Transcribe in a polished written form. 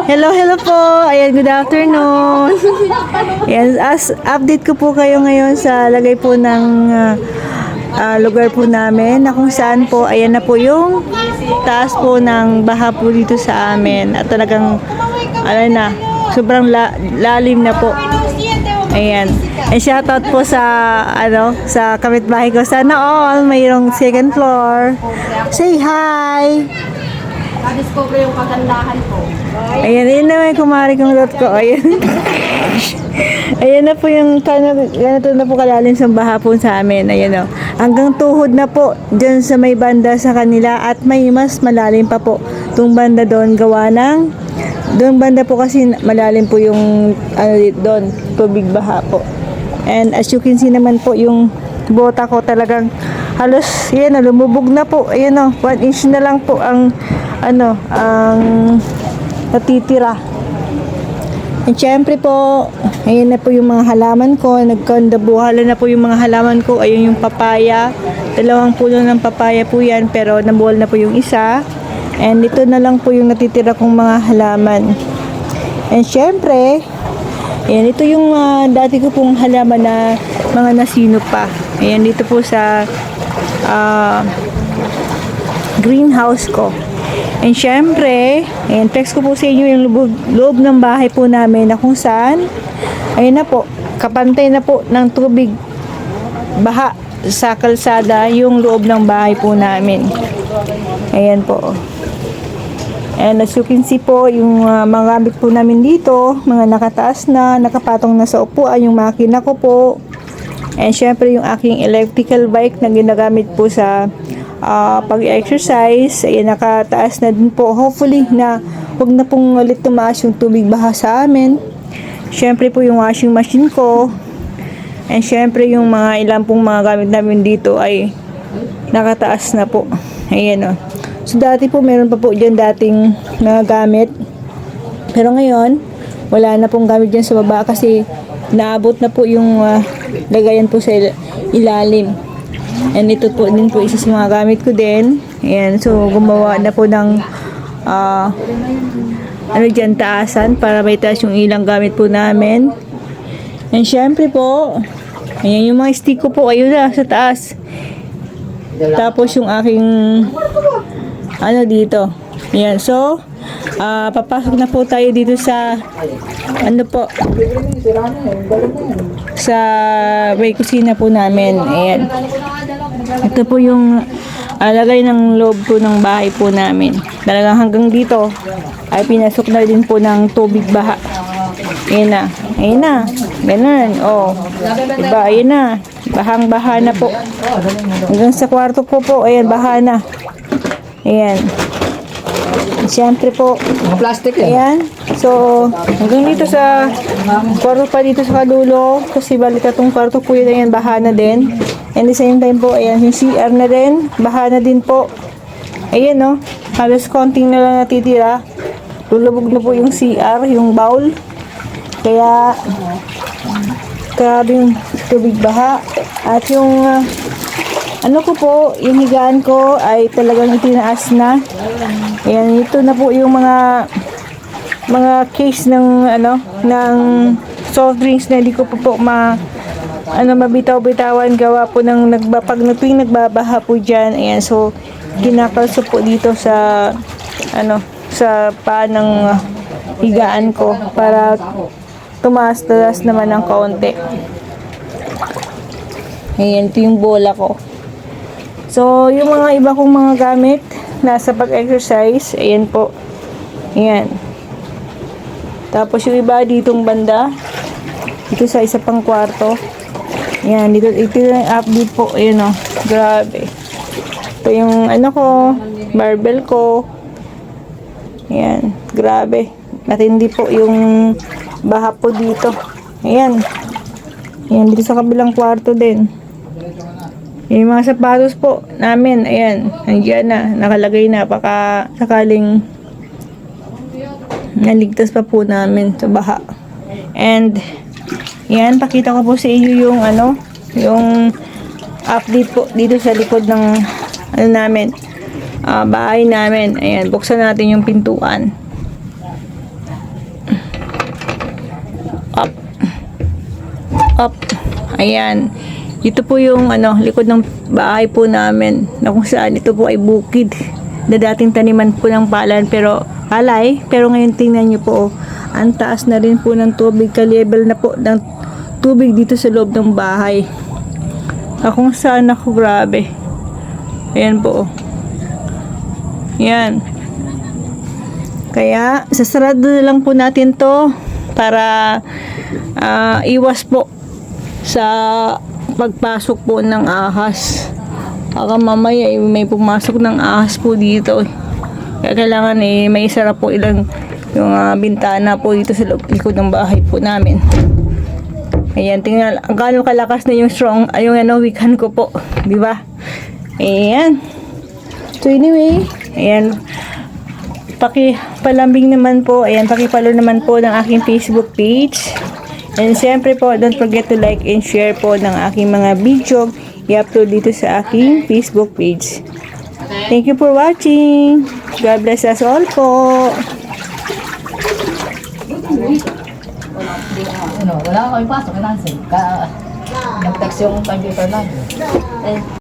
Hello, hello po. Ayan, good afternoon. Ayan, as update ko po kayo ngayon sa lagay po ng lugar po namin na kung saan po, ayan na po yung taas po ng baha po dito sa amin. At talagang, ano na, sobrang lalim na po. Ayan. And shoutout po sa, sa kapitbahay ko. Sana all mayroong second floor. Say hi! Na-discover yung kagandahan ko. Ayan, yun na may kumari kong lot ko. Ayan. Ayan na po yung ganito na po kalalim sa baha po sa amin. Ayan o. Hanggang tuhod na po dyan sa may banda sa kanila at may mas malalim pa po. Itong banda doon gawa ng doon banda po kasi malalim po yung doon, tubig baha po. And as you can see naman po yung bota ko talagang halos yan o, lumubog na po. Ayan o, 1 inch na lang po ang ang natitira. And syempre po, ayan na po yung mga halaman ko, nagkandabuhala na po yung mga halaman ko. Ayun yung papaya, 2 puno ng papaya po yan, pero nabuhal na po yung isa. And ito na lang po yung natitira kong mga halaman. And syempre, ayan, ito yung dati ko pong halaman na mga nasino pa. Ayan, dito po sa greenhouse ko. And syempre, ayan, text ko po sa inyo yung loob ng bahay po namin na kung saan, ayun na po, kapantay na po ng tubig baha sa kalsada yung loob ng bahay po namin. Ayan po. And as you can see po, yung mga gamit po namin dito, mga nakataas na, nakapatong na sa upuan, yung makina ko po. And syempre yung aking electrical bike na ginagamit po sa pag-exercise, ay nakataas na din po. Hopefully na huwag na pong ulit tumaas yung tubig baha sa amin. Syempre po yung washing machine ko. And syempre yung mga ilang pong mga gamit namin dito ay nakataas na po. Ayan o. So dati po meron pa po dyan dating mga gamit. Pero ngayon, wala na pong gamit dyan sa baba kasi naabot na po yung lagayan po sa ilalim. And ito po din po isa sa mga gamit ko din. Ayan, so gumawa na po ng dyan, taasan para may taas yung ilang gamit po namin. And syempre po, ayan yung mga stick ko po, ayun na sa taas. Tapos yung aking dito. Ayan, so papasok na po tayo dito sa sa may kusina po namin. Ayan. Ito po yung lagay ng loob po ng bahay po namin. Talagang hanggang dito ay pinasok na din po ng tubig baha. Ayan na. Ayan na. Ganun. Oh. Diba? Ayan na. Bahang-baha na po. Hanggang sa kwarto po po. Ayan, baha na. Ayan. Siyempre po. Plastic yan. Ayan. So, hanggang dito sa kwarto pa dito sa kadulo. Kasi balik itong kwarto po yun. Ayan, baha na din. And the same time po, ayan, yung CR na din. Baha na din po. Ayan, no. Halos konting na lang natitira. Lulubog na po yung CR, yung bowl. Kaya, grabe yung tubig baha. At yung, ko po, yung higaan ko ay talagang itinaas na. Ayan, ito na po yung mga case ng, ng soft drinks na hindi ko po mabitaw-bitawan gawa po ng pag tuwing nagbabaha po dyan. Ayan, so kinakalso po dito sa sa paa ng higaan ko para tumaas-taas naman ng kaunti. Ayan, ito yung bola ko. So yung mga iba kong mga gamit nasa pag-exercise, ayan po. Ayan. Tapos yung iba ditong banda, dito sa isa pang kwarto. Ayan, ito yung update po. Ayan o, grabe. Ito yung ko, barbell ko. Ayan, grabe. Matindi po yung baha po dito. Ayan. Ayan, dito sa kabilang kwarto din. Yung mga sapatos po namin, ayan, nandiyan na, nakalagay na, baka sakaling naligtas pa po namin sa baha. And yan, pakita ko po sa inyo yung yung update po dito sa likod ng bahay namin. Ayan, buksan natin yung pintuan. Up. Ayan. Dito po yung likod ng bahay po namin na kung saan ito po ay bukid na dating taniman po ng palay, pero ngayon tingnan nyo po, ang taas na rin po ng tubig, ka-level na po ng tubig dito sa loob ng bahay. Kung saan ako, grabe. Ayan po. Yan. Kaya, sasarado na lang po natin to para iwas po sa pagpasok po ng ahas. Baka mamaya may pumasok ng ahas po dito. Kaya kailangan may isara po ilang yung bintana po dito sa likod ng bahay po namin. Ayan, tingnan ang gaano kalakas na yung strong, yung wikan ko po, di ba? Ayan. So anyway, ayan. Palambing naman po, ayan, paki-follow naman po ng aking Facebook page. And siyempre po, don't forget to like and share po ng aking mga video i-upload dito sa aking Facebook page. Thank you for watching. God bless us all po. Wala ko ipasok, Nancy. Nag-text yung computer namin.